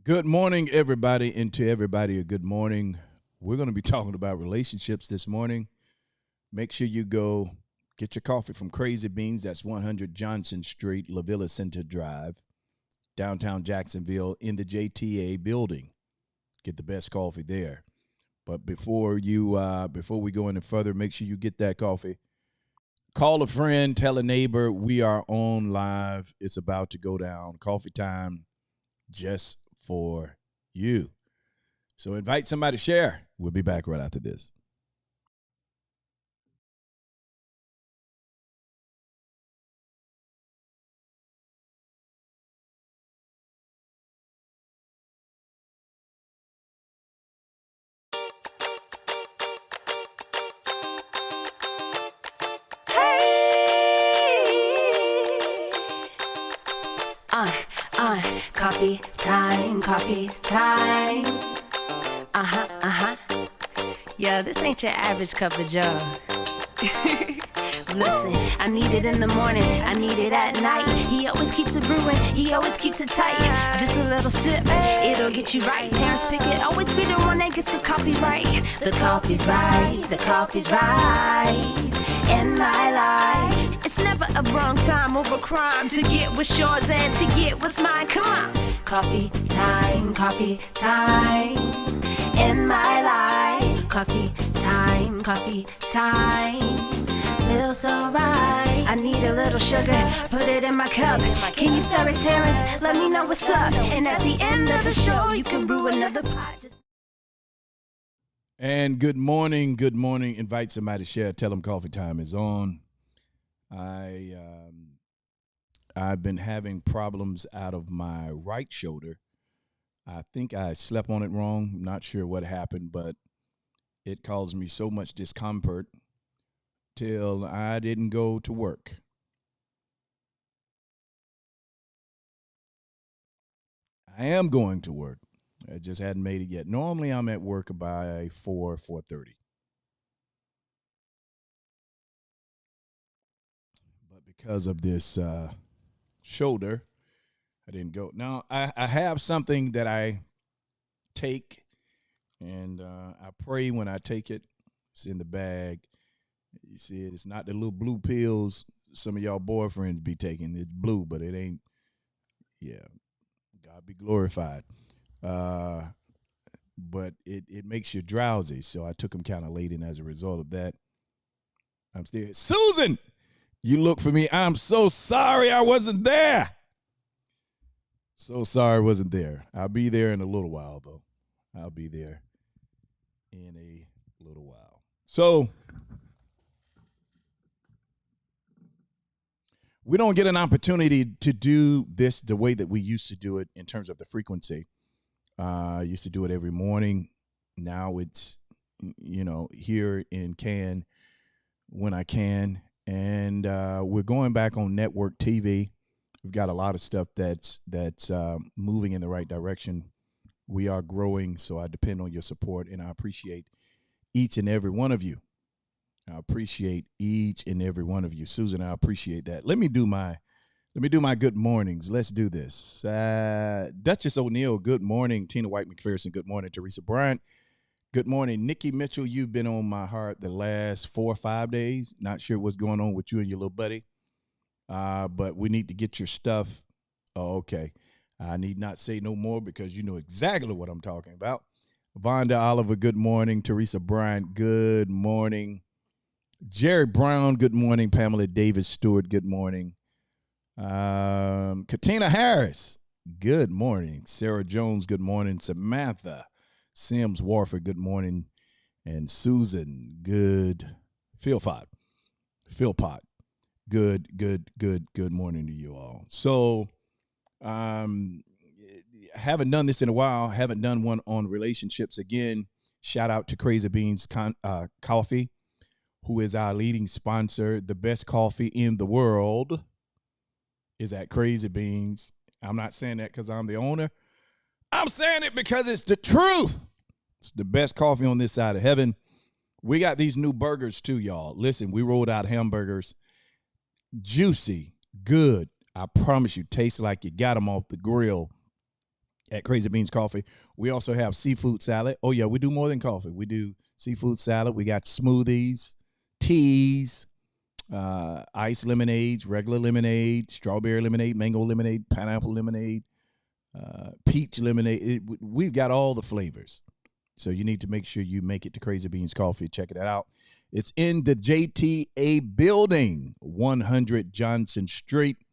Good morning, everybody, and to everybody, a good morning. We're going to be talking about relationships this morning. Make sure you go get your coffee from Crazy Beans. That's 100 Johnson Street, La Villa Center Drive, downtown Jacksonville, in the JTA building. Get the best coffee there. But before we go any further, make sure you get that coffee. Call a friend, tell a neighbor we are on live. It's about to go down. Coffee time, just for you. So invite somebody to share. We'll be back right after this. Coffee time, coffee time. Yeah, this ain't your average cup of joe. Listen, I need it in the morning, I need it at night. He always keeps it brewing, he always keeps it tight. Just a little sip, it'll get you right. Terrence Pickett always be the one that gets the coffee right. The coffee's right, the coffee's right in my life. It's never a wrong time over crime to get what's yours and to get what's mine. Come on. Coffee time in my life. Coffee time. Feels so right. I need a little sugar, put it in my cup. Can you stir it, Terrence? Let me know what's up. And at the end of the show, you can brew another pot. And good morning. Invite somebody to share. Tell them coffee time is on. I've been having problems out of my right shoulder. I think I slept on it wrong. I'm not sure what happened, but it caused me so much discomfort till I didn't go to work. I am going to work. I just hadn't made it yet. Normally I'm at work by 4:30. But because of this shoulder, I didn't go. Now, I have something that I take, and I pray when I take it. It's in the bag. You see it. It's not the little blue pills some of y'all boyfriends be taking. It's blue, but it ain't. Yeah, God be glorified. But it makes you drowsy. So I took them kind of late, and as a result of that, I'm still. Susan, you look for me. I'm so sorry I wasn't there. So sorry I wasn't there. I'll be there in a little while, though. I'll be there in a little while. So we don't get an opportunity to do this the way that we used to do it in terms of the frequency. I used to do it every morning. Now it's, here in Cannes when I can. And we're going back on network TV. We've got a lot of stuff that's moving in the right direction. We are growing, so I depend on your support, and I appreciate each and every one of you. I appreciate each and every one of you. Susan, I appreciate that. Let me do my good mornings. Let's do this. Duchess O'Neill, good morning. Tina White McPherson, good morning. Teresa Bryant, good morning. Nikki Mitchell, you've been on my heart the last 4 or 5 days. Not sure what's going on with you and your little buddy. But we need to get your stuff. Oh, okay. I need not say no more because you know exactly what I'm talking about. Vonda Oliver, good morning. Teresa Bryant, good morning. Jerry Brown, good morning. Pamela Davis Stewart, good morning. Katina Harris, good morning. Sarah Jones, good morning. Samantha Sims Warford, good morning. And Susan, good. Philpott, good morning to you all. So haven't done this in a while. Haven't done one on relationships. Again, shout out to Crazy Beans Coffee, who is our leading sponsor. The best coffee in the world is at Crazy Beans. I'm not saying that because I'm the owner. I'm saying it because it's the truth. It's the best coffee on this side of heaven. We got these new burgers too, y'all. Listen, we rolled out hamburgers. Juicy, good. I promise you, taste like you got them off the grill. at Crazy Beans Coffee. We also have seafood salad. Oh, yeah, we do more than coffee. We do seafood salad. We got smoothies, teas, iced lemonades, regular lemonade, strawberry lemonade, mango lemonade, pineapple lemonade, peach lemonade. We've got all the flavors. So you need to make sure you make it to Crazy Beans Coffee. Check it out. It's in the JTA building, 100 Johnson Street.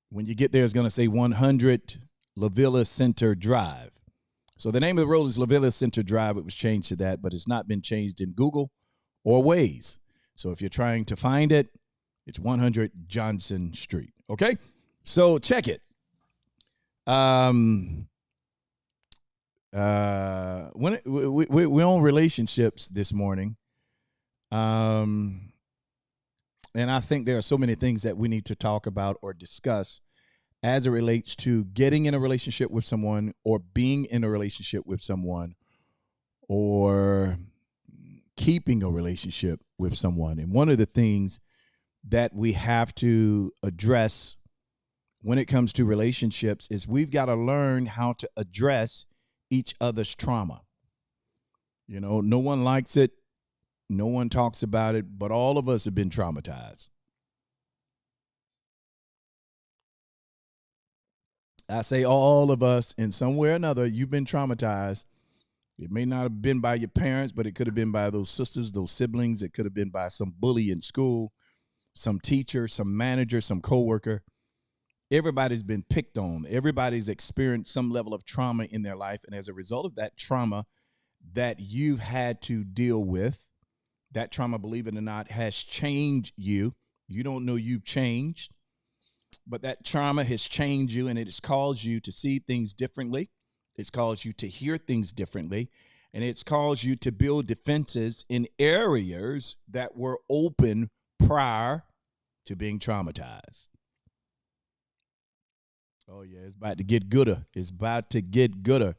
When you get there, it's going to say 100 La Villa Center Drive. So the name of the road is La Villa Center Drive. It was changed to that, but it's not been changed in Google or Waze. So if you're trying to find it, it's 100 Johnson Street. Okay? So check it. When we're on relationships this morning, and I think there are so many things that we need to talk about or discuss as it relates to getting in a relationship with someone or being in a relationship with someone or keeping a relationship with someone. And one of the things that we have to address when it comes to relationships is we've got to learn how to address each other's trauma. You know, no one likes it. No one talks about it, but all of us have been traumatized. I say all of us, in some way or another, you've been traumatized. It may not have been by your parents, but it could have been by those sisters, those siblings. It could have been by some bully in school, some teacher, some manager, some coworker. Everybody's been picked on. Everybody's experienced some level of trauma in their life. And as a result of that trauma that you've had to deal with, that trauma, believe it or not, has changed you. You don't know you've changed, but that trauma has changed you, and it has caused you to see things differently. It's caused you to hear things differently, and it's caused you to build defenses in areas that were open prior to being traumatized. Oh, yeah, it's about to get gooder. It's about to get gooder.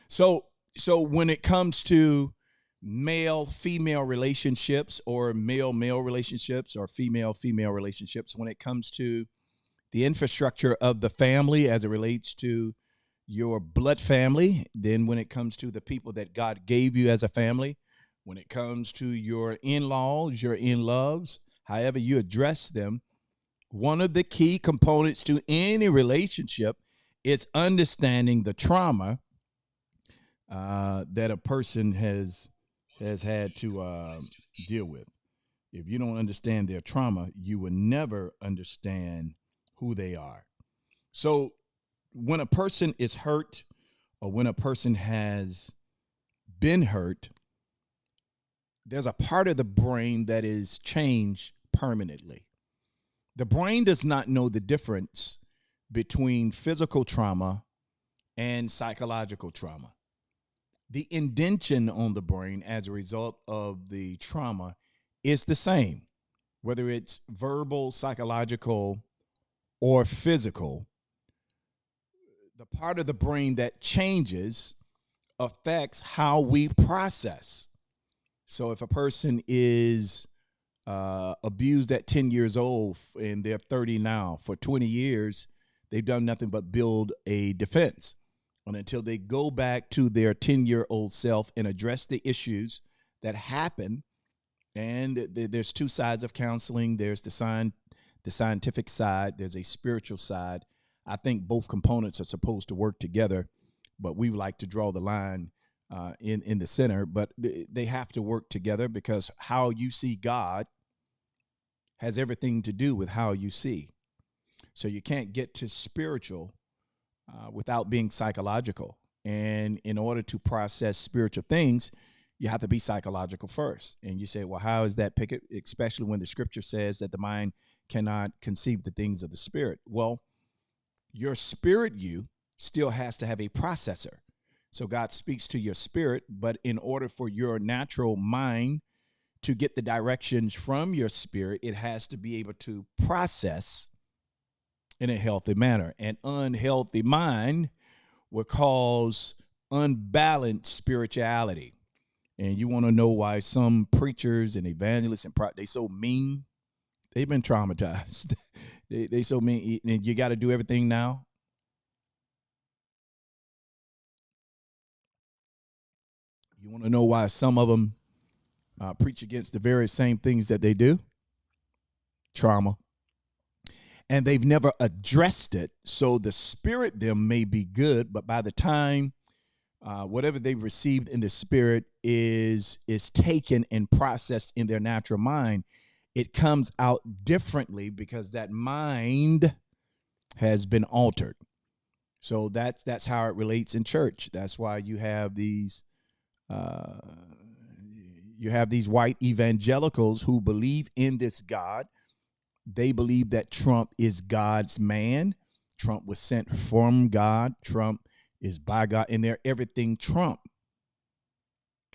So when it comes to male-female relationships or male-male relationships or female-female relationships, when it comes to the infrastructure of the family as it relates to your blood family, then when it comes to the people that God gave you as a family, when it comes to your in-laws, your in-loves, however you address them, one of the key components to any relationship is understanding the trauma that a person has had to deal with. If you don't understand their trauma, you will never understand who they are. So when a person is hurt or when a person has been hurt, there's a part of the brain that is changed permanently. The brain does not know the difference between physical trauma and psychological trauma. The indention on the brain as a result of the trauma is the same, whether it's verbal, psychological, or physical. The part of the brain that changes affects how we process. So if a person is abused at 10 years old and they're 30 now, for 20 years, they've done nothing but build a defense. And until they go back to their 10-year-old self and address the issues that happen, and there's two sides of counseling. There's the scientific side. There's a spiritual side. I think both components are supposed to work together, but we like to draw the line in the center. But they have to work together because how you see God has everything to do with how you see. So you can't get to spiritual without being psychological. And in order to process spiritual things, you have to be psychological first. And you say, well, how is that, Pickett? Especially when the scripture says that the mind cannot conceive the things of the spirit. Well, your spirit you still has to have a processor. So God speaks to your spirit, but in order for your natural mind to get the directions from your spirit, it has to be able to process in a healthy manner. An unhealthy mind will cause unbalanced spirituality. And you want to know why some preachers and evangelists and they so mean? They've been traumatized. they so mean, and you got to do everything now. You want to know why some of them preach against the very same things that they do? Trauma. And they've never addressed it. So the spirit them may be good, but by the time whatever they received in the spirit is taken and processed in their natural mind, it comes out differently because that mind has been altered. So that's how it relates in church. That's why you have these white evangelicals who believe in this God. They believe that Trump is God's man. Trump was sent from God. Trump is by God, and they're everything Trump.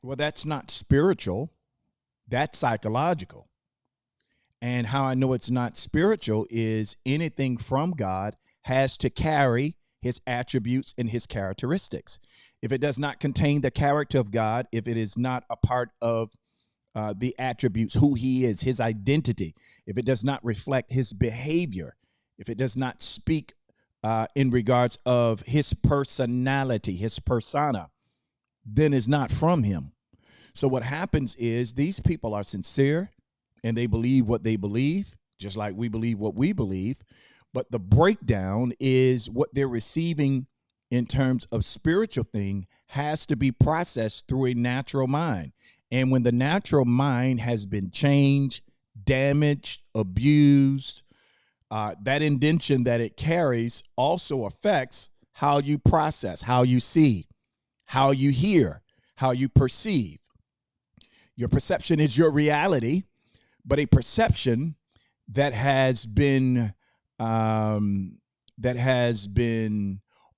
Well, that's not spiritual. That's psychological. And how I know it's not spiritual is anything from God has to carry his attributes and his characteristics. If it does not contain the character of God, if it is not a part of the attributes, who he is, his identity, if it does not reflect his behavior, if it does not speak in regards of his personality, his persona, then it's not from him. So what happens is these people are sincere and they believe what they believe, just like we believe what we believe. But the breakdown is what they're receiving in terms of spiritual thing has to be processed through a natural mind. And when the natural mind has been changed, damaged, abused, that indention that it carries also affects how you process, how you see, how you hear, how you perceive. Your perception is your reality, but a perception that has been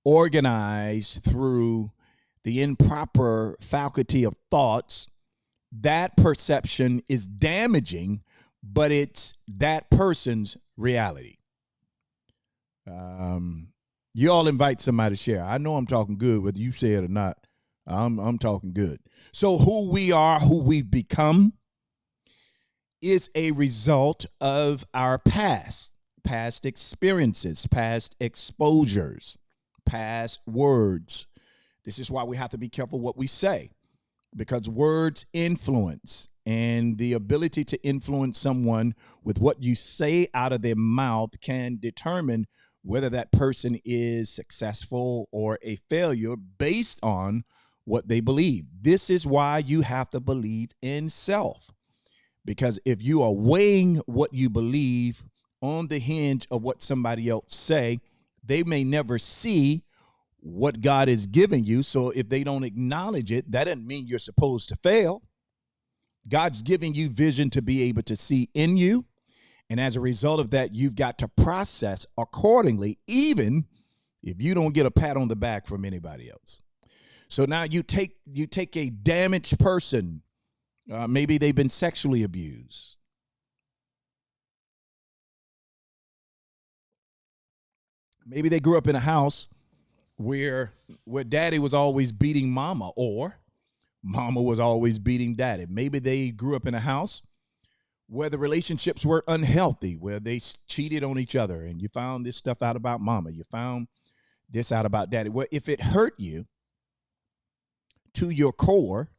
organized through the improper faculty of thoughts, that perception is damaging, but it's that person's reality. You all invite somebody to share. I know I'm talking good, whether you say it or not. I'm talking good. So who we are, who we've become, is a result of our past experiences, past exposures, past words. This is why we have to be careful what we say, because words influence, and the ability to influence someone with what you say out of their mouth can determine whether that person is successful or a failure based on what they believe. This is why you have to believe in self, because if you are weighing what you believe on the hinge of what somebody else say, they may never see what God is giving you. So if they don't acknowledge it, that doesn't mean you're supposed to fail. God's giving you vision to be able to see in you. And as a result of that, you've got to process accordingly, even if you don't get a pat on the back from anybody else. So now you take a damaged person. Maybe they've been sexually abused. Maybe they grew up in a house where daddy was always beating mama, or mama was always beating daddy. Maybe they grew up in a house where the relationships were unhealthy, where they cheated on each other, and you found this stuff out about mama. You found this out about daddy. Well, if it hurt you to your core,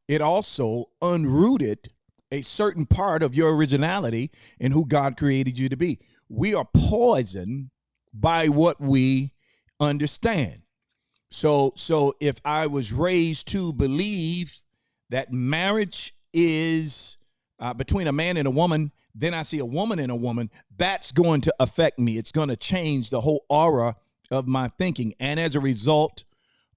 it also unrooted a certain part of your originality and who God created you to be. We are poisoned by what we understand. So if I was raised to believe that marriage is between a man and a woman, then I see a woman and a woman, that's going to affect me. It's going to change the whole aura of my thinking. And as a result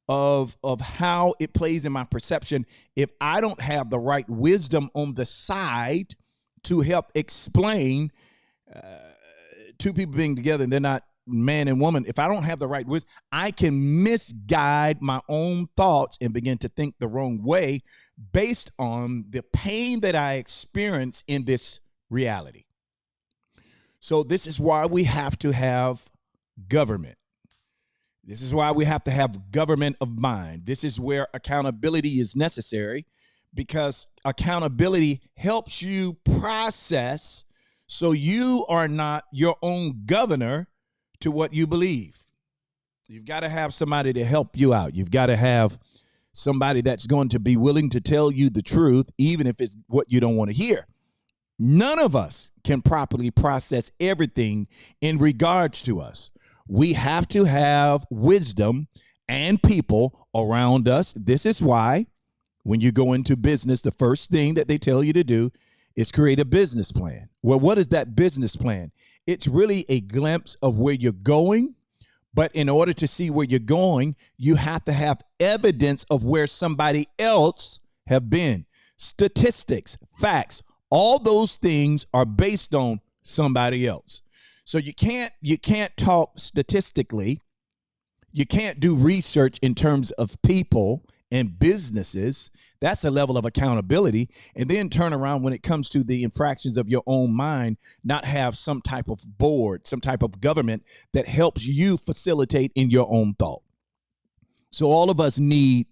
of how it plays in my perception, if I don't have the right wisdom on the side to help explain two people being together and they're not man and woman, if I don't have the right wisdom, I can misguide my own thoughts and begin to think the wrong way based on the pain that I experience in this reality. So this is why we have to have government. This is why we have to have government of mind. This is where accountability is necessary, because accountability helps you process so you are not your own governor to what you believe. You've got to have somebody to help you out. You've got to have somebody that's going to be willing to tell you the truth, even if it's what you don't want to hear. None of us can properly process everything in regards to us. We have to have wisdom and people around us. This is why when you go into business, the first thing that they tell you to do is create a business plan. Well, what is that business plan? It's really a glimpse of where you're going. But in order to see where you're going, you have to have evidence of where somebody else have been. Statistics, facts, all those things are based on somebody else. So you can't talk statistically. You can't do research in terms of people and businesses. That's a level of accountability. And then turn around when it comes to the infractions of your own mind, not have some type of board, some type of government that helps you facilitate in your own thought. So all of us need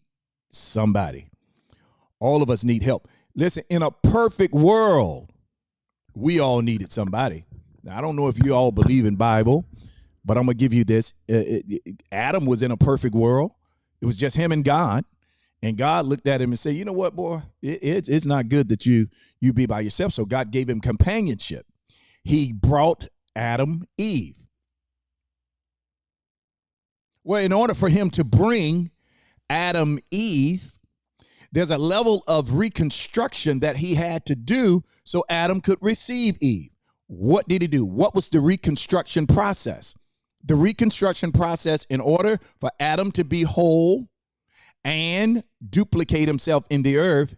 somebody. All of us need help. Listen, in a perfect world, we all needed somebody. Now, I don't know if you all believe in Bible, but I'm going to give you this. Adam was in a perfect world. It was just him and God. And God looked at him and said, you know what, boy, it's not good that you be by yourself. So God gave him companionship. He brought Adam Eve. Well, in order for him to bring Adam Eve, there's a level of reconstruction that he had to do so Adam could receive Eve. What did he do? What was the reconstruction process? The reconstruction process, in order for Adam to be whole and duplicate himself in the earth,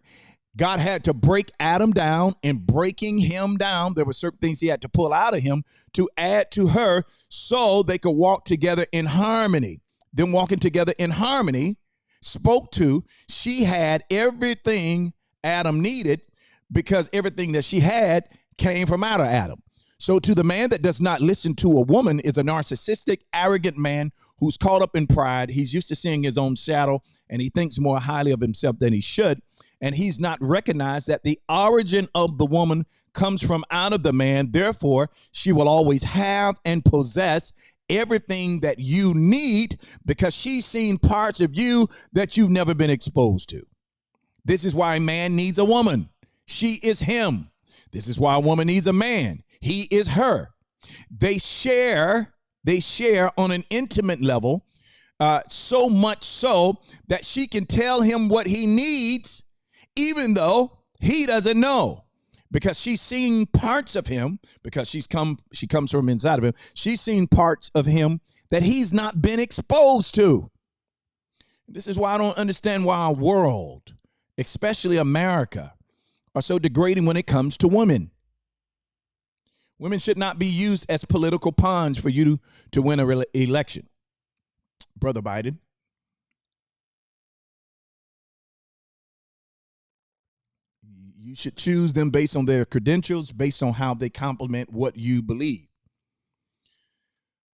God had to break Adam down. And breaking him down, there were certain things he had to pull out of him to add to her so they could walk together in harmony. Them walking together in harmony spoke to, she had everything Adam needed because everything that she had came from out of Adam. So to the man that does not listen to a woman is a narcissistic, arrogant man who's caught up in pride. He's used to seeing his own shadow, and he thinks more highly of himself than he should. And he's not recognized that the origin of the woman comes from out of the man. Therefore, she will always have and possess everything that you need because she's seen parts of you that you've never been exposed to. This is why a man needs a woman. She is him. This is why a woman needs a man. He is her. They share on an intimate level, so much so that she can tell him what he needs, even though he doesn't know, because she's seen parts of him, because she comes from inside of him. She's seen parts of him that he's not been exposed to. This is why I don't understand why our world, especially America, are so degrading when it comes to women. Women should not be used as political pawns for you to win an election. Brother Biden. You should choose them based on their credentials, based on how they complement what you believe.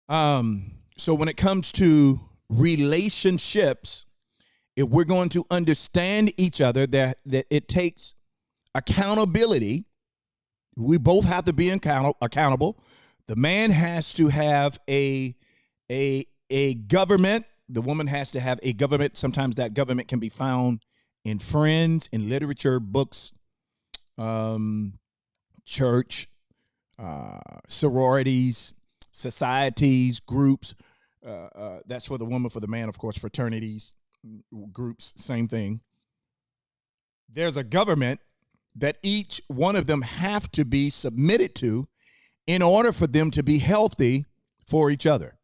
So when it comes to relationships, if we're going to understand each other, that it takes accountability. We both have to be accountable. The man has to have a government. The woman has to have a government. Sometimes that government can be found in friends, in literature, books, church, sororities, societies, groups. That's for the woman. For the man, of course, fraternities, groups, same thing. There's a government that each one of them have to be submitted to in order for them to be healthy for each other.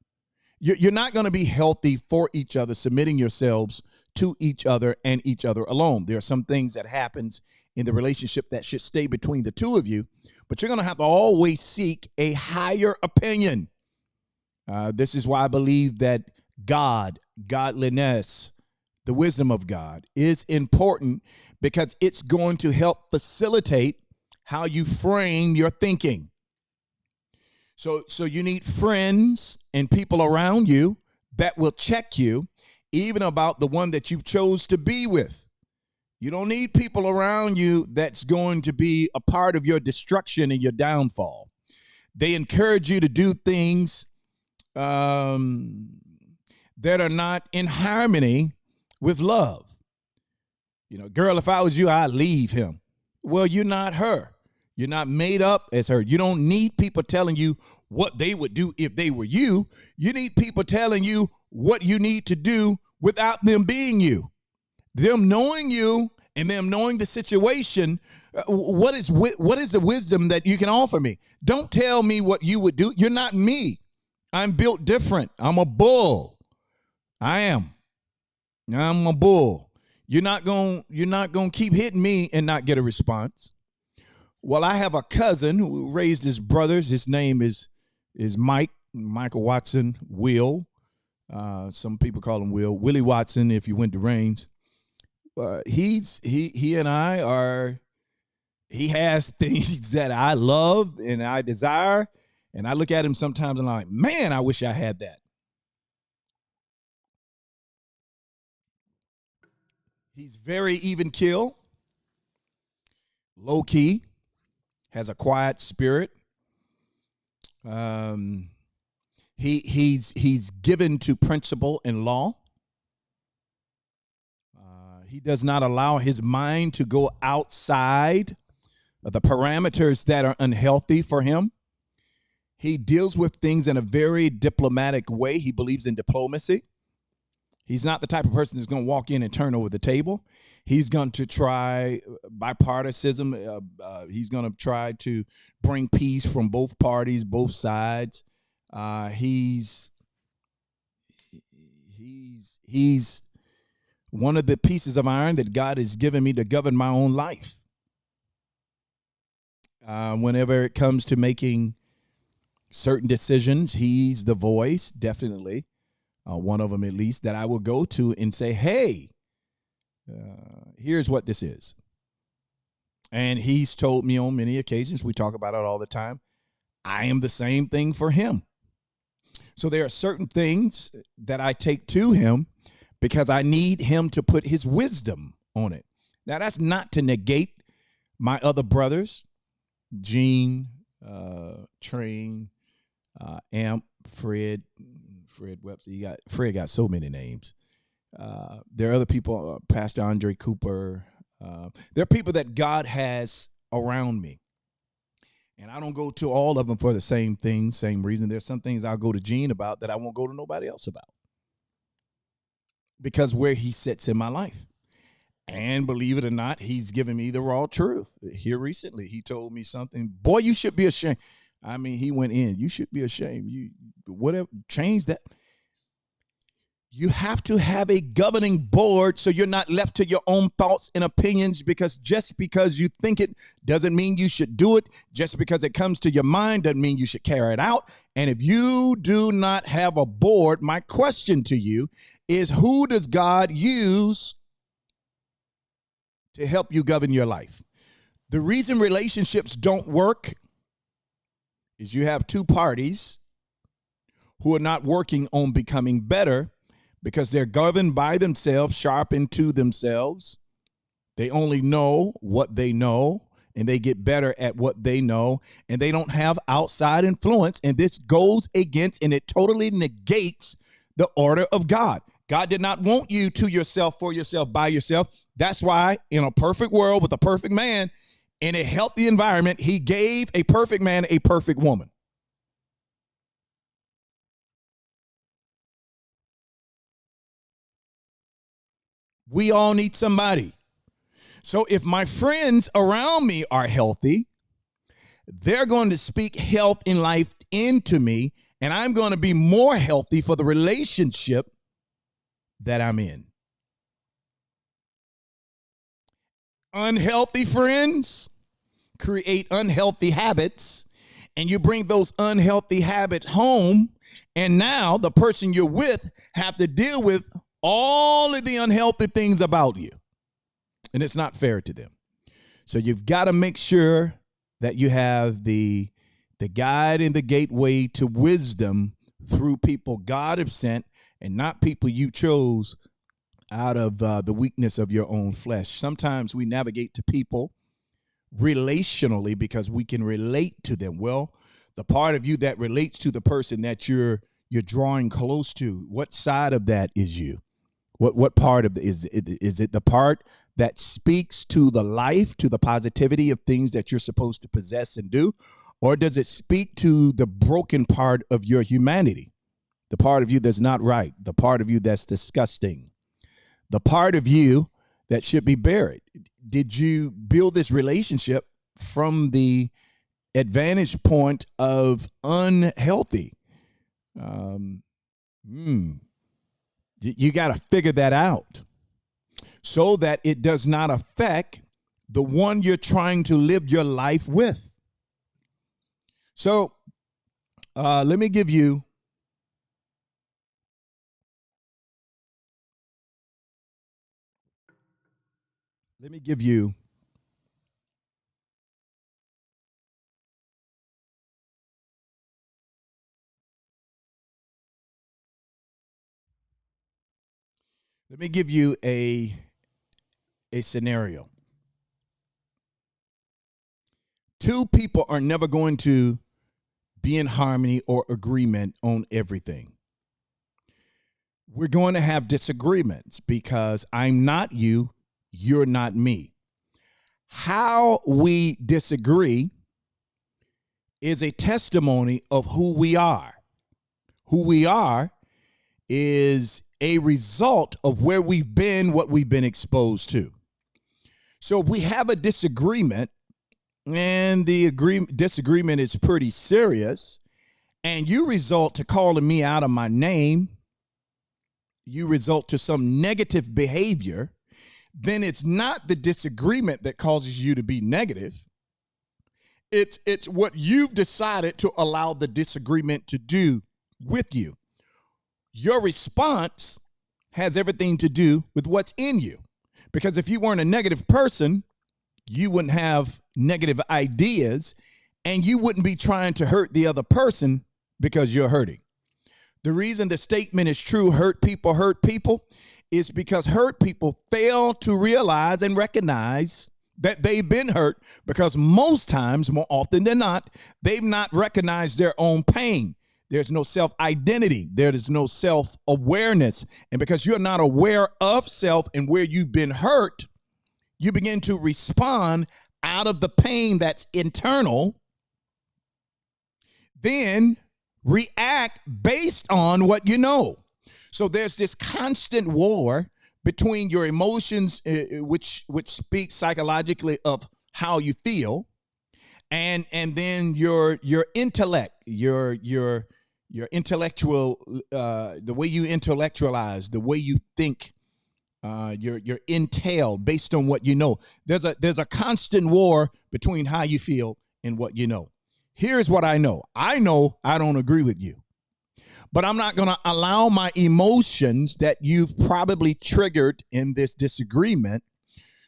You're not going to be healthy for each other, submitting yourselves to each other and each other alone. There are some things that happens in the relationship that should stay between the two of you, but you're going to have to always seek a higher opinion. This is why I believe that godliness, the wisdom of God is important, because it's going to help facilitate how you frame your thinking. So you need friends and people around you that will check you, even about the one that you chose to be with. You don't need people around you that's going to be a part of your destruction and your downfall. They encourage you to do things that are not in harmony with love. Girl, if I was you, I'd leave him. Well, you're not her. You're not made up as her. You don't need people telling you what they would do if they were you. You need people telling you what you need to do without them being you. Them knowing you and them knowing the situation. What is the wisdom that you can offer me? Don't tell me what you would do. You're not me. I'm built different. I'm a bull. I'm a bull. You're not going to keep hitting me and not get a response. Well, I have a cousin who raised his brothers. His name is Michael Watson, Will. Some people call him Will. Willie Watson, if you went to Rains. He and I are, he has things that I love and I desire. And I look at him sometimes and I'm like, man, I wish I had that. He's very even keel, low key, has a quiet spirit. He's given to principle and law. He does not allow his mind to go outside of the parameters that are unhealthy for him. He deals with things in a very diplomatic way. He believes in diplomacy. He's not the type of person that's going to walk in and turn over the table. He's going to try bipartisanship. He's going to try to bring peace from both parties, both sides. He's one of the pieces of iron that God has given me to govern my own life. Whenever it comes to making certain decisions, he's the voice, definitely. One of them at least, that I will go to and say, hey, here's what this is. And he's told me on many occasions, we talk about it all the time, I am the same thing for him. So there are certain things that I take to him because I need him to put his wisdom on it. Now, that's not to negate my other brothers, Gene, Train, Amp, Fred Webster. Fred got so many names. There are other people, Pastor Andre Cooper. There are people that God has around me. And I don't go to all of them for the same thing, same reason. There's some things I'll go to Gene about that I won't go to nobody else about. Because where he sits in my life. And believe it or not, he's given me the raw truth. Here recently, he told me something. Boy, you should be ashamed. I mean, he went in. You should be ashamed. You whatever, change that. You have to have a governing board so you're not left to your own thoughts and opinions, because just because you think it doesn't mean you should do it. Just because it comes to your mind doesn't mean you should carry it out. And if you do not have a board, my question to you is, who does God use to help you govern your life? The reason relationships don't work is you have two parties who are not working on becoming better because they're governed by themselves, sharpened to themselves. They only know what they know, and they get better at what they know, and they don't have outside influence. And this goes against, and it totally negates the order of God. God did not want you to yourself, for yourself, by yourself. That's why in a perfect world with a perfect man, in a healthy environment, he gave a perfect man a perfect woman. We all need somebody. So if my friends around me are healthy, they're going to speak health in life into me, and I'm going to be more healthy for the relationship that I'm in. Unhealthy friends create unhealthy habits, and you bring those unhealthy habits home, and now the person you're with have to deal with all of the unhealthy things about you, and it's not fair to them. So you've got to make sure that you have the guide and the gateway to wisdom through people God has sent, and not people you chose out of the weakness of your own flesh. Sometimes we navigate to people relationally because we can relate to them. Well, the part of you that relates to the person that you're drawing close to, what side of that is you? What part of is it the part that speaks to the life, to the positivity of things that you're supposed to possess and do? Or does it speak to the broken part of your humanity? The part of you that's not right, the part of you that's disgusting, the part of you that should be buried. Did you build this relationship from the advantage point of unhealthy? You got to figure that out so that it does not affect the one you're trying to live your life with. So let me give you a scenario. Two people are never going to be in harmony or agreement on everything. We're going to have disagreements because I'm not you, you're not me. How we disagree is a testimony of who we are. Who we are is a result of where we've been, what we've been exposed to. So if we have a disagreement, and the disagreement is pretty serious, and you result to calling me out of my name, you result to some negative behavior, then it's not the disagreement that causes you to be negative. It's what you've decided to allow the disagreement to do with you. Your response has everything to do with what's in you. Because if you weren't a negative person, you wouldn't have negative ideas, and you wouldn't be trying to hurt the other person because you're hurting. The reason the statement is true, hurt people, is because hurt people fail to realize and recognize that they've been hurt, because most times, more often than not, they've not recognized their own pain. There's no self-identity. There is no self-awareness. And because you're not aware of self and where you've been hurt, you begin to respond out of the pain that's internal, then react based on what you know. So there's this constant war between your emotions, which speaks psychologically of how you feel, and then your intellect, your intellectual, the way you intellectualize, the way you think, your intel based on what you know. There's a constant war between how you feel and what you know. Here's what I know. I know I don't agree with you, but I'm not going to allow my emotions that you've probably triggered in this disagreement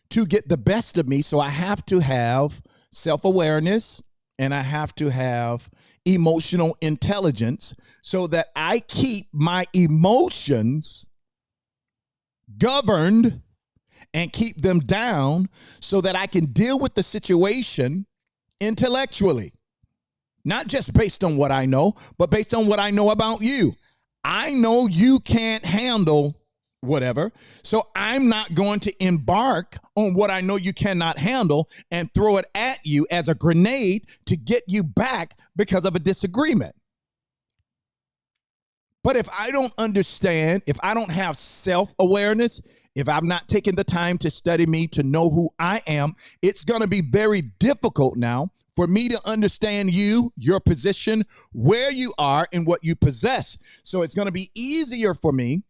to get the best of me. So I have to have self-awareness, and I have to have emotional intelligence so that I keep my emotions governed and keep them down so that I can deal with the situation intellectually. Not just based on what I know, but based on what I know about you. I know you can't handle whatever, so I'm not going to embark on what I know you cannot handle and throw it at you as a grenade to get you back because of a disagreement. But if I don't understand, if I don't have self-awareness, if I've not taken the time to study me, to know who I am, it's going to be very difficult now for me to understand you, your position, where you are, and what you possess. So it's going to be easier for me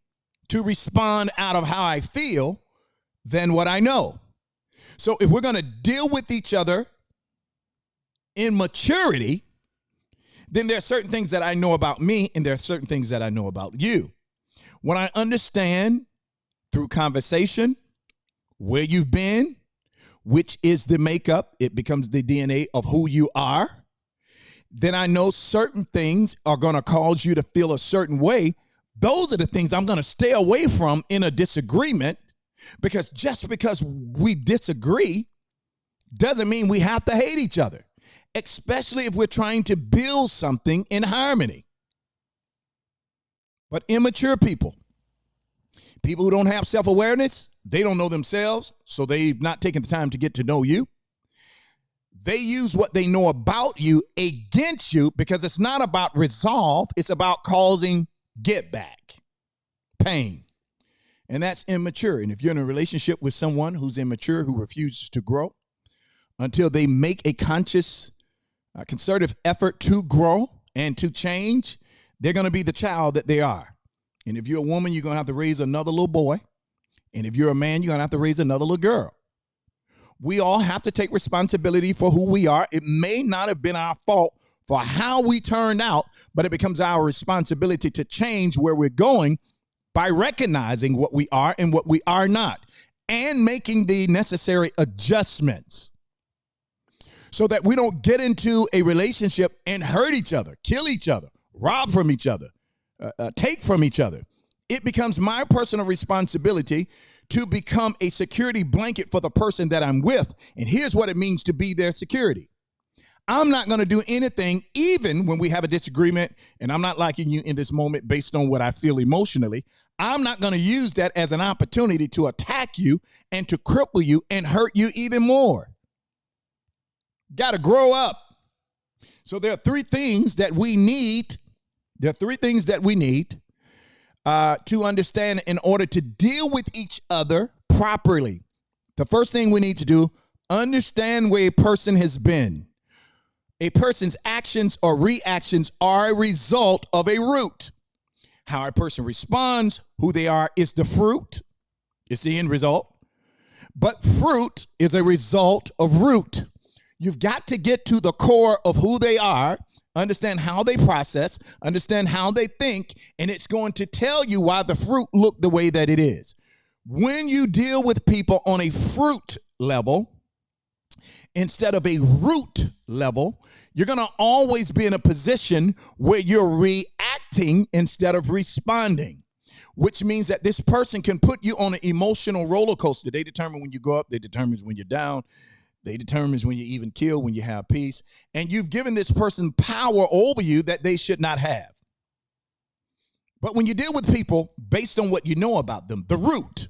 to respond out of how I feel than what I know. So if we're going to deal with each other in maturity, then there are certain things that I know about me, and there are certain things that I know about you. When I understand through conversation where you've been, which is the makeup, it becomes the DNA of who you are, then I know certain things are going to cause you to feel a certain way. Those are the things I'm going to stay away from in a disagreement, because just because we disagree doesn't mean we have to hate each other, especially if we're trying to build something in harmony. But immature people, People who don't have self-awareness, they don't know themselves, so they've not taken the time to get to know you. They use what they know about you against you because it's not about resolve. It's about causing get back, pain. And that's immature. And if you're in a relationship with someone who's immature, who refuses to grow until they make a conscious, concerted effort to grow and to change, they're going to be the child that they are. And if you're a woman, you're going to have to raise another little boy. And if you're a man, you're going to have to raise another little girl. We all have to take responsibility for who we are. It may not have been our fault for how we turned out, but it becomes our responsibility to change where we're going by recognizing what we are and what we are not, and making the necessary adjustments so that we don't get into a relationship and hurt each other, kill each other, rob from each other, take from each other. It becomes my personal responsibility to become a security blanket for the person that I'm with. And here's what it means to be their security. I'm not going to do anything, even when we have a disagreement and I'm not liking you in this moment based on what I feel emotionally. I'm not going to use that as an opportunity to attack you and to cripple you and hurt you even more. Got to grow up. So there are three things that we need. To understand in order to deal with each other properly. The first thing we need to do, understand where a person has been. A person's actions or reactions are a result of a root. How a person responds, who they are, is the fruit. It's the end result. But fruit is a result of root. You've got to get to the core of who they are, understand how they process, understand how they think, and it's going to tell you why the fruit look the way that it is. When you deal with people on a fruit level instead of a root level, you're going to always be in a position where you're reacting instead of responding, which means that this person can put you on an emotional roller coaster. They determine when you go up, they determine when you're down. They determine when you even kill, when you have peace. And you've given this person power over you that they should not have. But when you deal with people based on what you know about them, the root,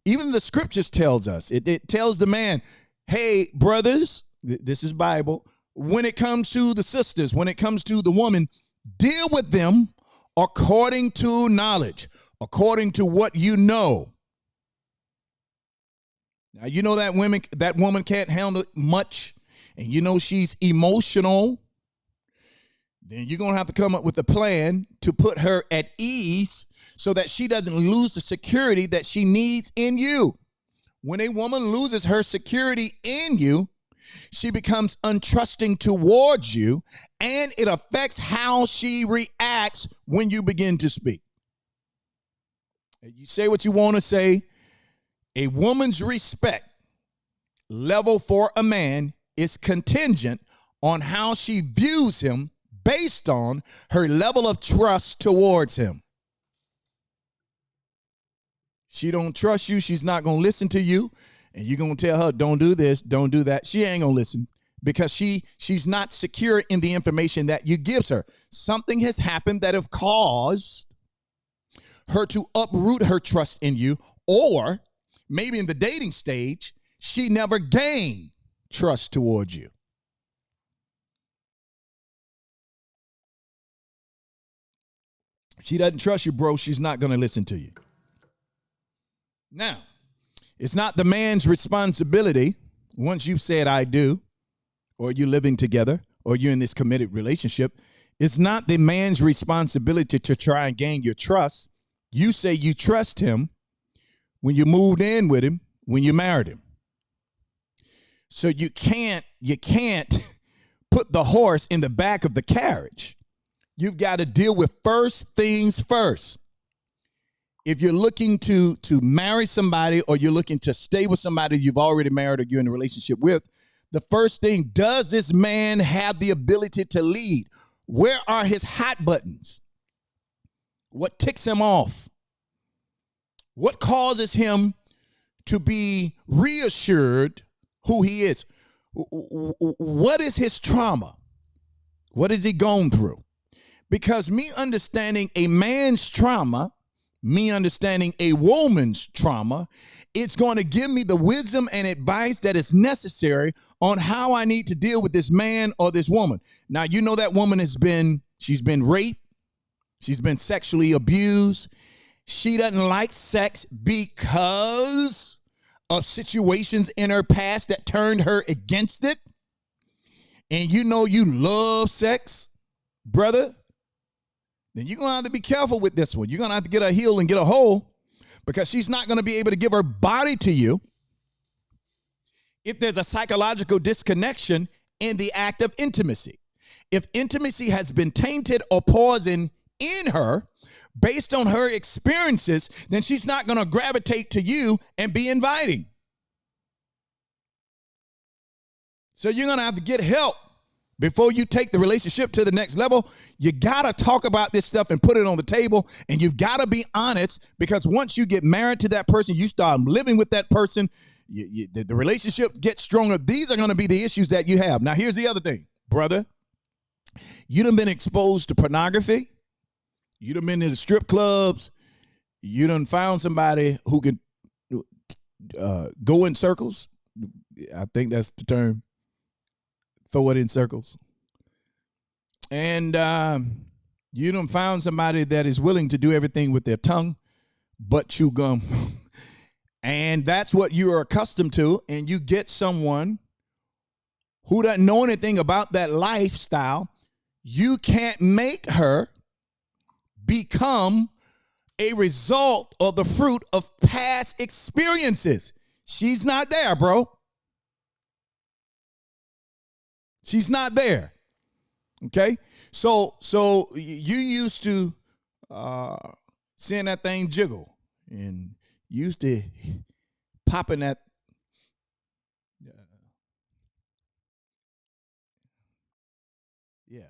even the scriptures tells us, it tells the man, hey, brothers, this is Bible. When it comes to the sisters, when it comes to the woman, deal with them according to knowledge, according to what you know. Now, you know that woman can't handle much, and you know she's emotional, then you're going to have to come up with a plan to put her at ease so that she doesn't lose the security that she needs in you. When a woman loses her security in you, she becomes untrusting towards you, and it affects how she reacts when you begin to speak. You say what you want to say. A woman's respect level for a man is contingent on how she views him based on her level of trust towards him. She don't trust you. She's not going to listen to you. And you're going to tell her, don't do this, don't do that. She ain't going to listen because she's not secure in the information that you gives her. Something has happened that have caused her to uproot her trust in you, or maybe in the dating stage, she never gained trust towards you. She doesn't trust you, bro. She's not going to listen to you. Now, it's not the man's responsibility once you've said I do, or you're living together, or you're in this committed relationship. It's not the man's responsibility to try and gain your trust. You say you trust him when you moved in with him, when you married him. So you can't put the horse in the back of the carriage. You've got to deal with first things first. If you're looking to marry somebody, or you're looking to stay with somebody you've already married or you're in a relationship with, the first thing, does this man have the ability to lead? Where are his hot buttons? What ticks him off? What causes him to be reassured who he is? What is his trauma? What has he gone through? Because me understanding a man's trauma me understanding a woman's trauma. It's going to give me the wisdom and advice that is necessary on how I need to deal with this man or this woman. Now, you know that woman she's been raped. She's been sexually abused. She doesn't like sex because of situations in her past that turned her against it. And you know you love sex, brother, then you're going to have to be careful with this one. You're going to have to get her healed and get her whole, because she's not going to be able to give her body to you if there's a psychological disconnection in the act of intimacy. If intimacy has been tainted or poisoned in her based on her experiences, then she's not going to gravitate to you and be inviting. So you're going to have to get help before you take the relationship to the next level. You got to talk about this stuff and put it on the table, and you've got to be honest, because once you get married to that person, you start living with that person, the relationship gets stronger. These are going to be the issues that you have. Now, here's the other thing, brother. You done been exposed to pornography. You done been to the strip clubs. You done found somebody who can go in circles. I think that's the term. Throw it in circles. And you done found somebody that is willing to do everything with their tongue but chew gum. And that's what you are accustomed to. And you get someone who doesn't know anything about that lifestyle. You can't make her become a result of the fruit of past experiences. She's not there, bro. She's not there. Okay? So you used to seeing that thing jiggle, and used to popping that you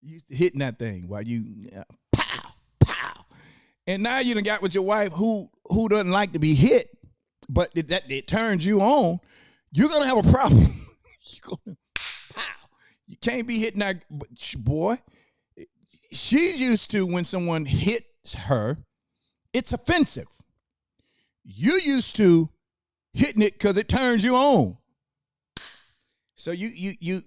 used to hitting that thing while you pow, pow. And now you done got with your wife who doesn't like to be hit, but it turns you on. You're going to have a problem. You're gonna, pow. You can't be hitting that, boy. She's used to when someone hits her, it's offensive. You used to hitting it because it turns you on. So you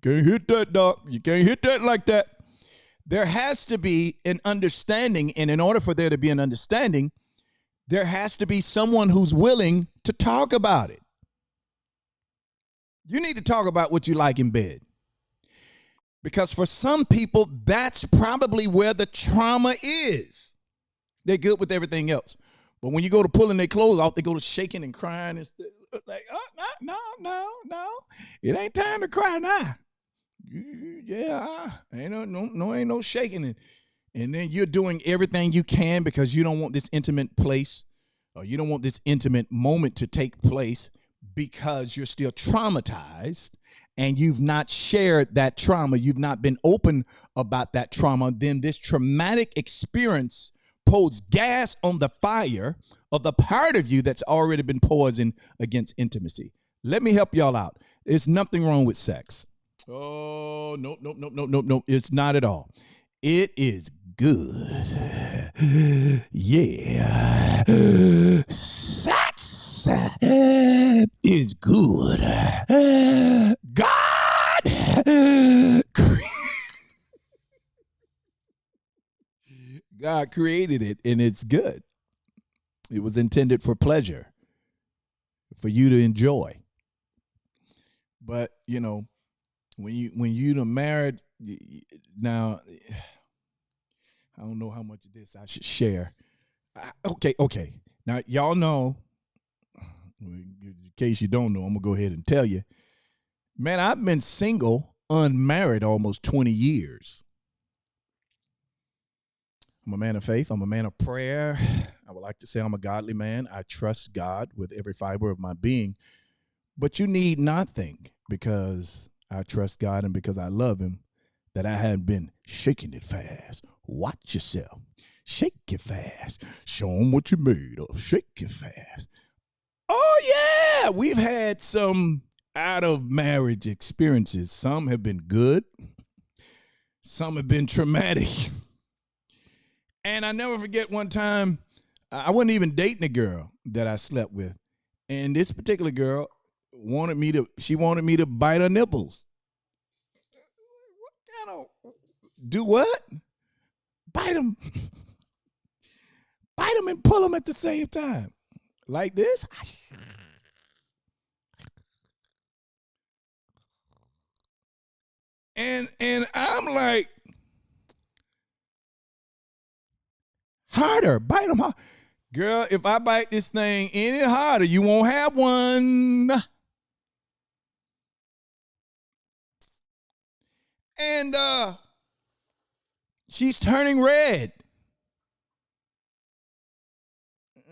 can't hit that, doc. You can't hit that like that. There has to be an understanding, and in order for there to be an understanding, there has to be someone who's willing to talk about it. You need to talk about what you like in bed. Because for some people, that's probably where the trauma is. They're good with everything else. But when you go to pulling their clothes off, they go to shaking and crying and stuff. Like, oh, no. It ain't time to cry now. Yeah, ain't no shaking it. And then you're doing everything you can because you don't want this intimate place, or you don't want this intimate moment to take place because you're still traumatized and you've not shared that trauma. You've not been open about that trauma. Then this traumatic experience pours gas on the fire of the part of you that's already been poisoned against intimacy. Let me help y'all out. There's nothing wrong with sex. Oh, no. It's not at all. It is good. Yeah. Sex is good. God created it, and it's good. It was intended for pleasure, for you to enjoy. But, you know, when you're married, now, I don't know how much of this I should share. Okay. Now, y'all know, in case you don't know, I'm going to go ahead and tell you. Man, I've been single, unmarried almost 20 years. I'm a man of faith. I'm a man of prayer. I would like to say I'm a godly man. I trust God with every fiber of my being. But you need not think, because I trust God and because I love him, that I haven't been shaking it fast. Watch yourself. Shake it fast. Show them what you're made of. Shake it fast. Oh, yeah. We've had some out of marriage experiences. Some have been good. Some have been traumatic. And I never forget one time, I wasn't even dating a girl that I slept with. And this particular girl she wanted me to bite her nipples. What kind of, do what? Bite them. Bite them and pull them at the same time. Like this. And I'm like, harder, bite them hard. Girl, if I bite this thing any harder, you won't have one. And she's turning red.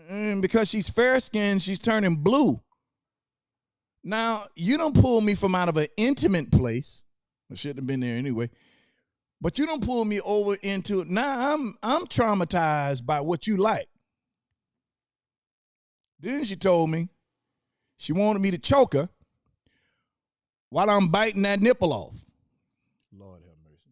And because she's fair skinned, she's turning blue. Now, you don't pull me from out of an intimate place. I shouldn't have been there anyway. But you don't pull me over into, now I'm traumatized by what you like. Then she told me she wanted me to choke her while I'm biting that nipple off. Lord have mercy.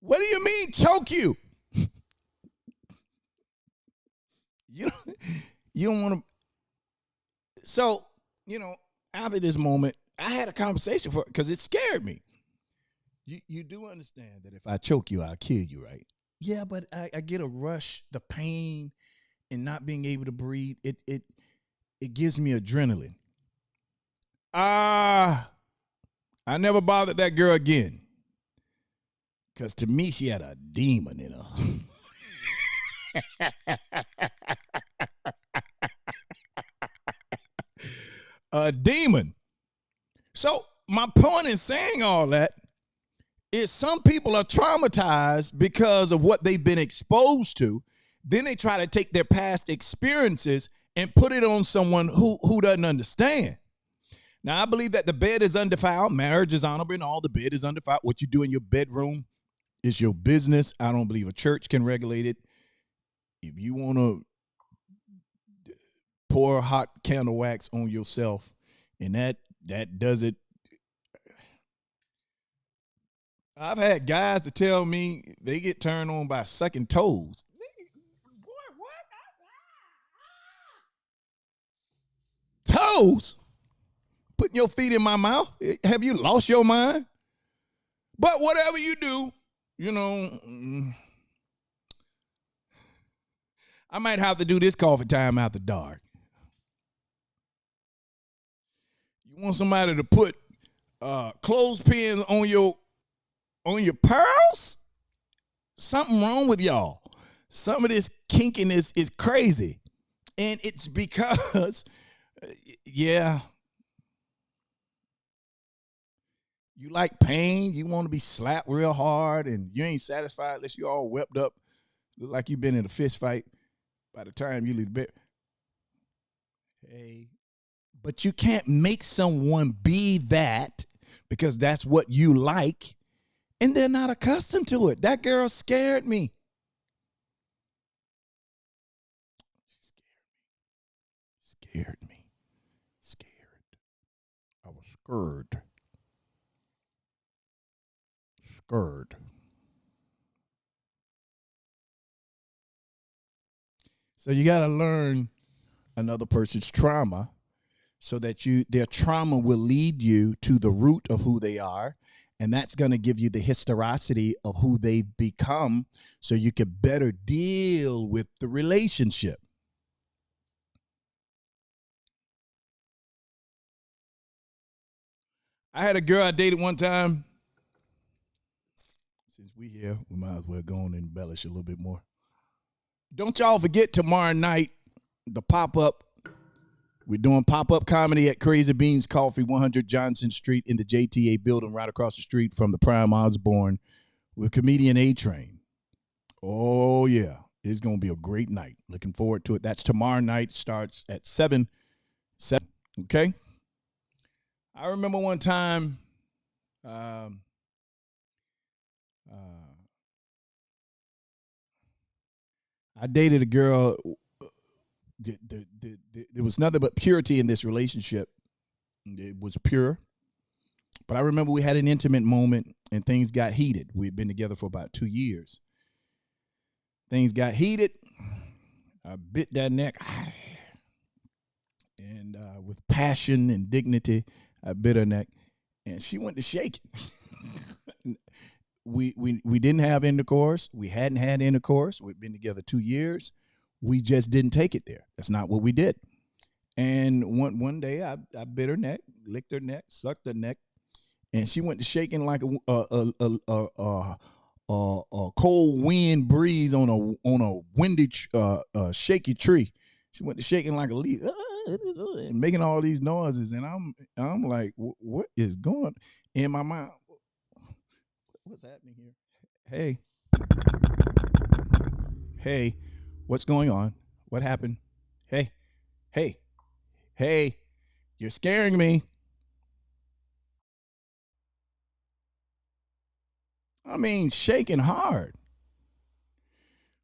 What do you mean choke you? You don't want to. So, after this moment, I had a conversation because it scared me. You do understand that if I choke you, I'll kill you, right? Yeah, but I get a rush, the pain and not being able to breathe. It gives me adrenaline. I never bothered that girl again. Because to me, she had a demon in her. A demon. So my point in saying all that is some people are traumatized because of what they've been exposed to. Then they try to take their past experiences and put it on someone who doesn't understand. Now, I believe that the bed is undefiled. Marriage is honorable and all. The bed is undefiled. What you do in your bedroom is your business. I don't believe a church can regulate it. If you want to pour hot candle wax on yourself and that does it. I've had guys to tell me they get turned on by sucking toes. Boy, what? Toes? Putting your feet in my mouth? Have you lost your mind? But whatever you do, I might have to do this coffee time after dark. You want somebody to put clothespins on your pearls? Something wrong with y'all. Some of this kinkiness is crazy. And it's because, yeah, you like pain. You want to be slapped real hard and you ain't satisfied unless you all wept up. Look like you've been in a fist fight by the time you leave the bed. Hey, but you can't make someone be that because that's what you like. And they're not accustomed to it. That girl scared me. Scared me. Scared. I was scared. Scared. So you got to learn another person's trauma so that their trauma will lead you to the root of who they are. And that's going to give you the historicity of who they've become so you can better deal with the relationship. I had a girl I dated one time. Since we here, we might as well go on and embellish a little bit more. Don't y'all forget tomorrow night, the pop-up. We're doing pop-up comedy at Crazy Beans Coffee, 100 Johnson Street in the JTA building right across the street from the Prime Osborne with comedian A-Train. Oh, yeah. It's going to be a great night. Looking forward to it. That's tomorrow night. Starts at 7. Okay? I remember one time I dated a girl there was nothing but purity in this relationship. It was pure. But I remember we had an intimate moment and things got heated. We'd been together for about 2 years. Things got heated. I bit that neck. And with passion and dignity, I bit her neck. And she went to shake it. we didn't have intercourse. We hadn't had intercourse. We'd been together 2 years. We just didn't take it there. That's not what we did. And one day I bit her neck, licked her neck, sucked her neck, and she went to shaking like a cold wind breeze on a windy shaky tree. She went to shaking like a leaf and making all these noises, and I'm like, what is going on in my mind? What's happening here? Hey, what's going on? What happened? Hey, you're scaring me. I mean, shaking hard.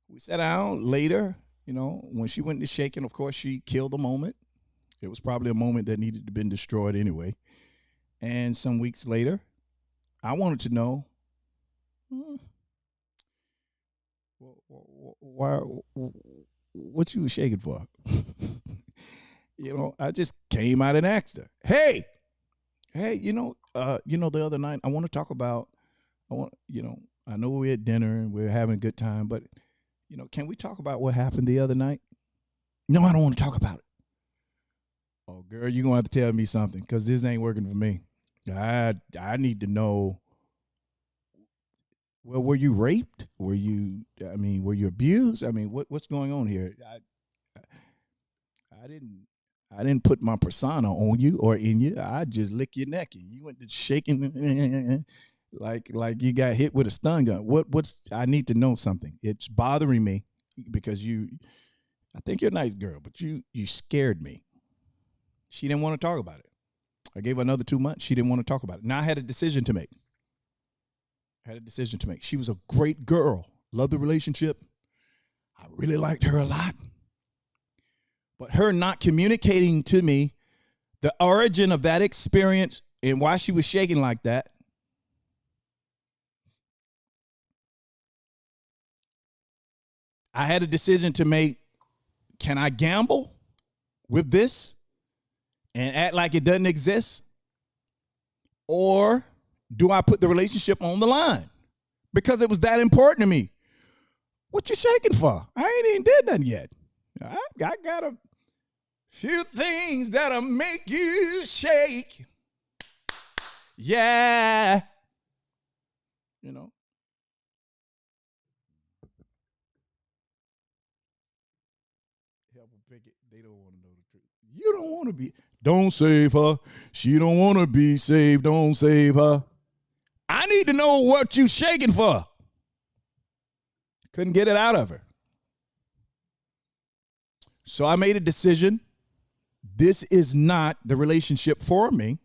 We sat down later, when she went to shaking, of course, she killed the moment. It was probably a moment that needed to have been destroyed anyway. And some weeks later, I wanted to know, what you was shaking for? I just came out and asked her, hey, the other night, I want to talk about, I know we're at dinner and we're having a good time, but, can we talk about what happened the other night? No, I don't want to talk about it. Oh, girl, you're going to have to tell me something because this ain't working for me. I need to know, well, were you raped? Were you abused? I mean, what's going on here? I didn't put my persona on you or in you. I just lick your neck and you went to shaking like you got hit with a stun gun. I need to know something. It's bothering me because I think you're a nice girl, but you scared me. She didn't want to talk about it. I gave her another 2 months. She didn't want to talk about it. Now I had a decision to make. She was a great girl. Loved the relationship. I really liked her a lot. But her not communicating to me the origin of that experience and why she was shaking like that, I had a decision to make. Can I gamble with this and act like it doesn't exist? Or do I put the relationship on the line? Because it was that important to me. What you shaking for? I ain't even did nothing yet. I got a few things that'll make you shake. Yeah. Help them pick it. They don't want to know the truth. You don't want to be. Don't save her. She don't want to be saved. Don't save her. I need to know what you shaking for. Couldn't get it out of her. So I made a decision. This is not the relationship for me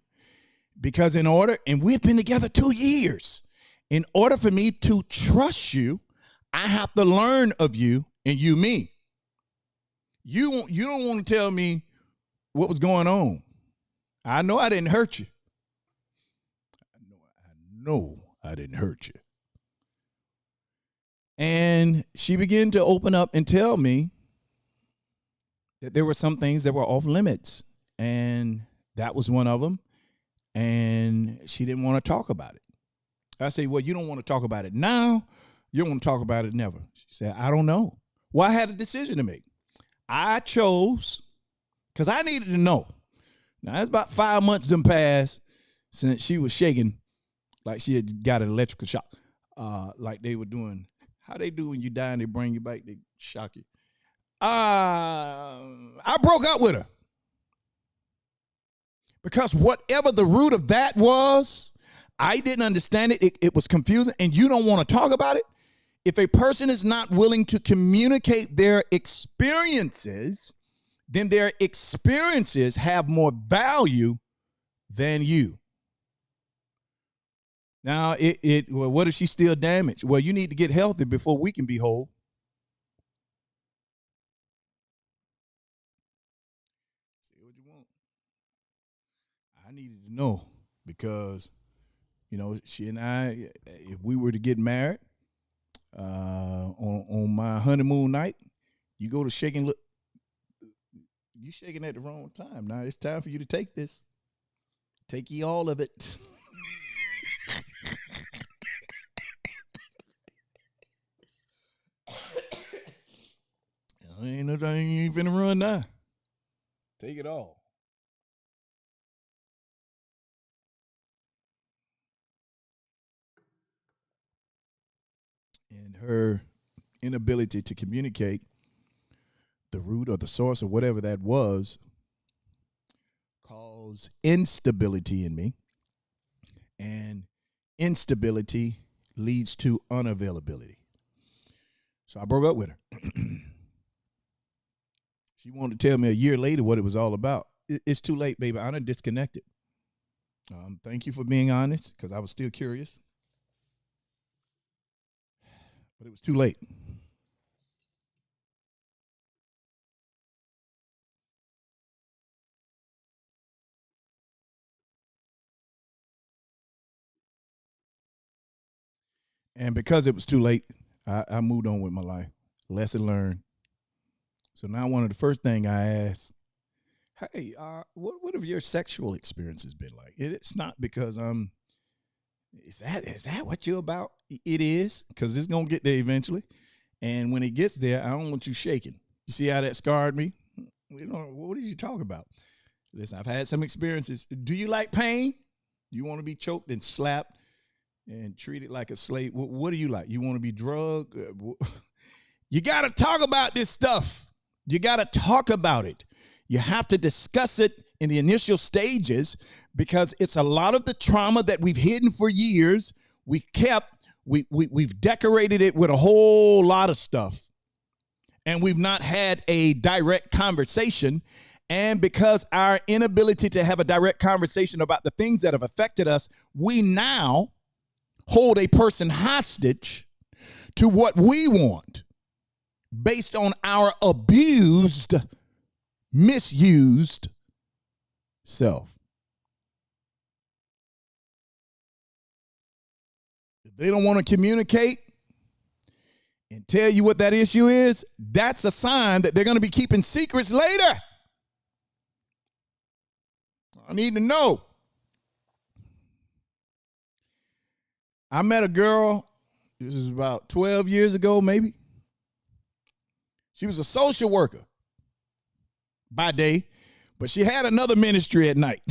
because and we've been together 2 years. In order for me to trust you, I have to learn of you and you me. You don't want to tell me what was going on. I know I didn't hurt you. I know I didn't hurt you. And she began to open up and tell me that there were some things that were off limits. And that was one of them. And she didn't want to talk about it. I say, well, you don't want to talk about it now. You don't want to talk about it never. She said, I don't know. Well, I had a decision to make. I chose, because I needed to know. Now, it's about 5 months done passed since she was shaking like she had got an electrical shock, like they were doing. How they do when you die and they bring you back, they shock you. I broke up with her. Because whatever the root of that was, I didn't understand it. It was confusing, and you don't want to talk about it. If a person is not willing to communicate their experiences, then their experiences have more value than you. Now, well, what if she's still damaged? Well, you need to get healthy before we can be whole. know because, she and I, if we were to get married on my honeymoon night, you go to shaking. Look, you shaking at the wrong time. Now it's time for you to take this. Take ye all of it. Ain't no thing you ain't finna run now. Take it all. And her inability to communicate the root or the source or whatever that was caused instability in me. And instability leads to unavailability. So I broke up with her. She wanted to tell me a year later what it was all about. It's too late, baby. I done disconnected. Thank you for being honest, because I was still curious. But it was too late. And because it was too late, I moved on with my life. Lesson learned. So now one of the first thing I asked, hey, what have your sexual experiences been like? It's not because is that what you're about? It is, because it's gonna get there eventually. And when it gets there, I don't want you shaking. You see how that scarred me? What did you talk about? Listen, I've had some experiences. Do you like pain? You want to be choked and slapped and treated like a slave? What do you like? You want to be drugged? You got to talk about this stuff. You got to talk about it. You have to discuss it in the initial stages, because it's a lot of the trauma that we've hidden for years. We've decorated it with a whole lot of stuff, and we've not had a direct conversation. And because our inability to have a direct conversation about the things that have affected us, we now hold a person hostage to what we want based on our abused, misused self. If they don't want to communicate and tell you what that issue is, that's a sign that they're going to be keeping secrets later. I need to know. I met a girl, this is about 12 years ago, maybe. She was a social worker by day, but she had another ministry at night.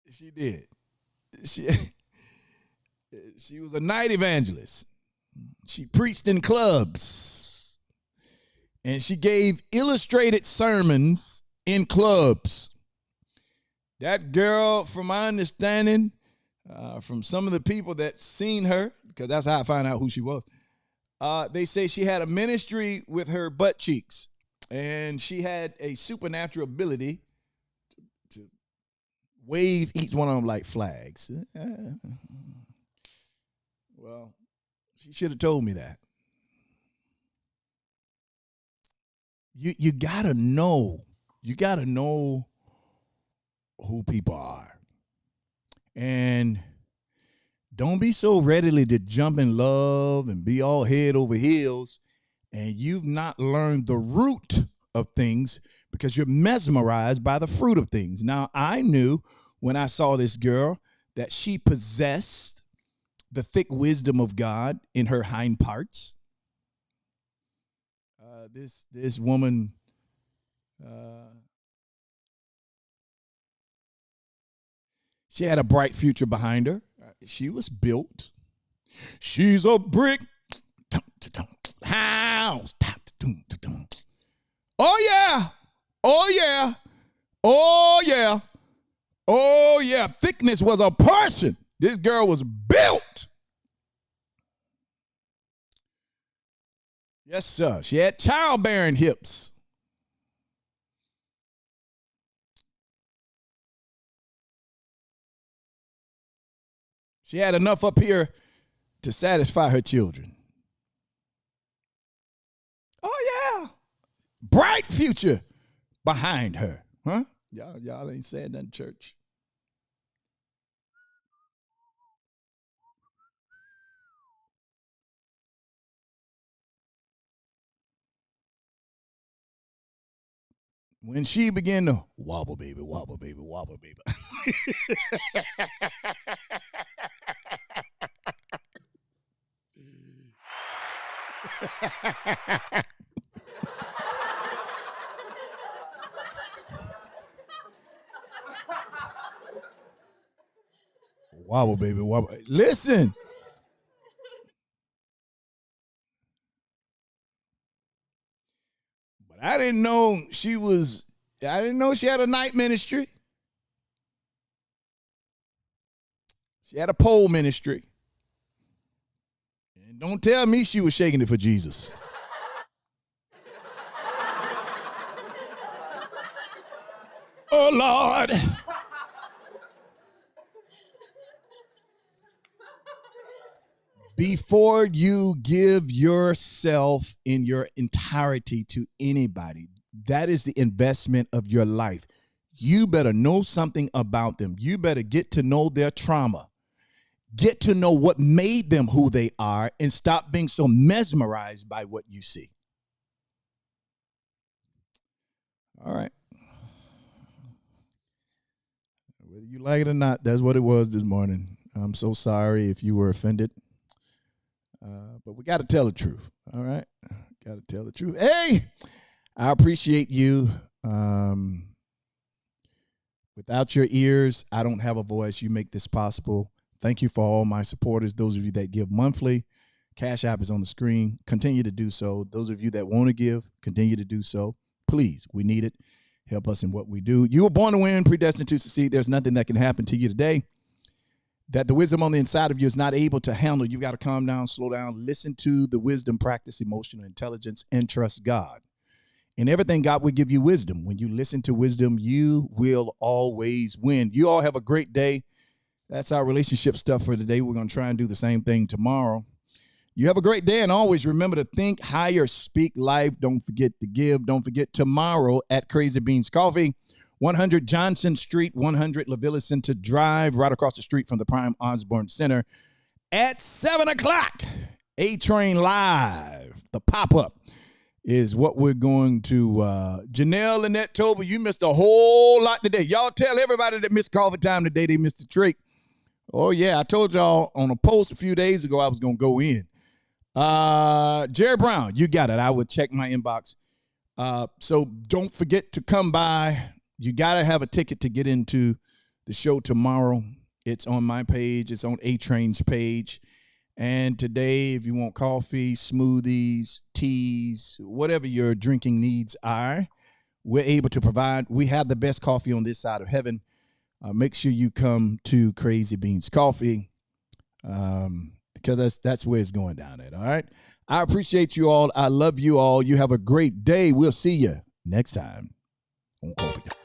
She did. She was a night evangelist. She preached in clubs. And she gave illustrated sermons in clubs. That girl, from my understanding, from some of the people that seen her, because that's how I found out who she was, they say she had a ministry with her butt cheeks. And she had a supernatural ability to wave each one of them like flags. Well, she should have told me that. You gotta know. You gotta know who people are. And don't be so readily to jump in love and be all head over heels, and you've not learned the root of things because you're mesmerized by the fruit of things. Now, I knew when I saw this girl that she possessed the thick wisdom of God in her hind parts. This woman, she had a bright future behind her. She was built. She's a brick house. Oh yeah, oh yeah, oh yeah, oh yeah. Thickness was a person. This girl was built. Yes, sir. She had childbearing hips. She had enough up here to satisfy her children. Oh, yeah. Bright future behind her. Huh? Y'all ain't saying nothing, church. When she began to wobble, baby, wobble, baby, wobble, baby. Wobble, baby, wobble. Listen. But I didn't know she had a night ministry. She had a pole ministry. And don't tell me she was shaking it for Jesus. Oh, Lord. Before you give yourself in your entirety to anybody, that is the investment of your life. You better know something about them. You better get to know their trauma. Get to know what made them who they are and stop being so mesmerized by what you see. All right. Whether you like it or not, that's what it was this morning. I'm so sorry if you were offended. But we got to tell the truth. All right. Got to tell the truth. Hey, I appreciate you. Without your ears, I don't have a voice. You make this possible. Thank you for all my supporters. Those of you that give monthly, Cash App is on the screen. Continue to do so. Those of you that want to give, continue to do so. Please, we need it. Help us in what we do. You were born to win, predestined to succeed. There's nothing that can happen to you today that the wisdom on the inside of you is not able to handle. You got to calm down, slow down, listen to the wisdom, practice emotional intelligence, and trust God. In everything, God will give you wisdom. When you listen to wisdom, you will always win. You all have a great day. That's our relationship stuff for today. We're going to try and do the same thing tomorrow. You have a great day, and always remember to think higher, speak life. Don't forget to give. Don't forget tomorrow at Crazy Beans Coffee, 100 Johnson Street, 100 La Villa Center Drive, right across the street from the Prime Osborne Center at 7 o'clock. A-Train Live, the pop-up is what we're going to. Janelle, Lynette, Toby, you missed a whole lot today. Y'all tell everybody that missed coffee time today they missed a trick. Oh, yeah, I told y'all on a post a few days ago I was going to go in. Jerry Brown, you got it. I would check my inbox. So don't forget to come by. You got to have a ticket to get into the show tomorrow. It's on my page. It's on A-Train's page. And today, if you want coffee, smoothies, teas, whatever your drinking needs are, we're able to provide. We have the best coffee on this side of heaven. Make sure you come to Crazy Beans Coffee because that's where it's going down at, all right? I appreciate you all. I love you all. You have a great day. We'll see you next time on Coffee Talk.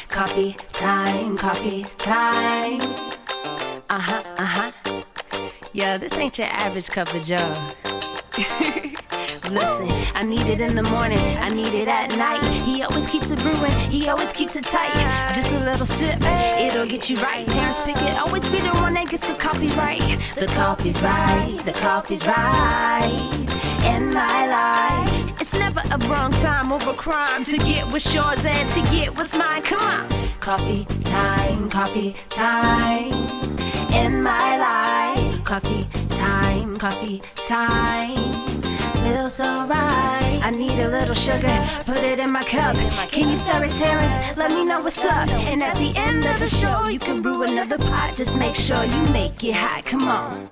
Coffee time, coffee time. Yeah, this ain't your average cup of joe. Listen, I need it in the morning, I need it at night. He always keeps it brewing, he always keeps it tight. Just a little sip, it'll get you right. Terrence Pickett always be the one that gets the coffee right. The coffee's right, the coffee's right in my life. It's never a wrong time over crime to get what's yours and to get what's mine. Come on. Coffee time in my life. Coffee time. Feels so right. I need a little sugar, put it in my cup. Can you stir it, Terrence? Let me know what's up. And at the end of the show, you can brew another pot. Just make sure you make it hot. Come on.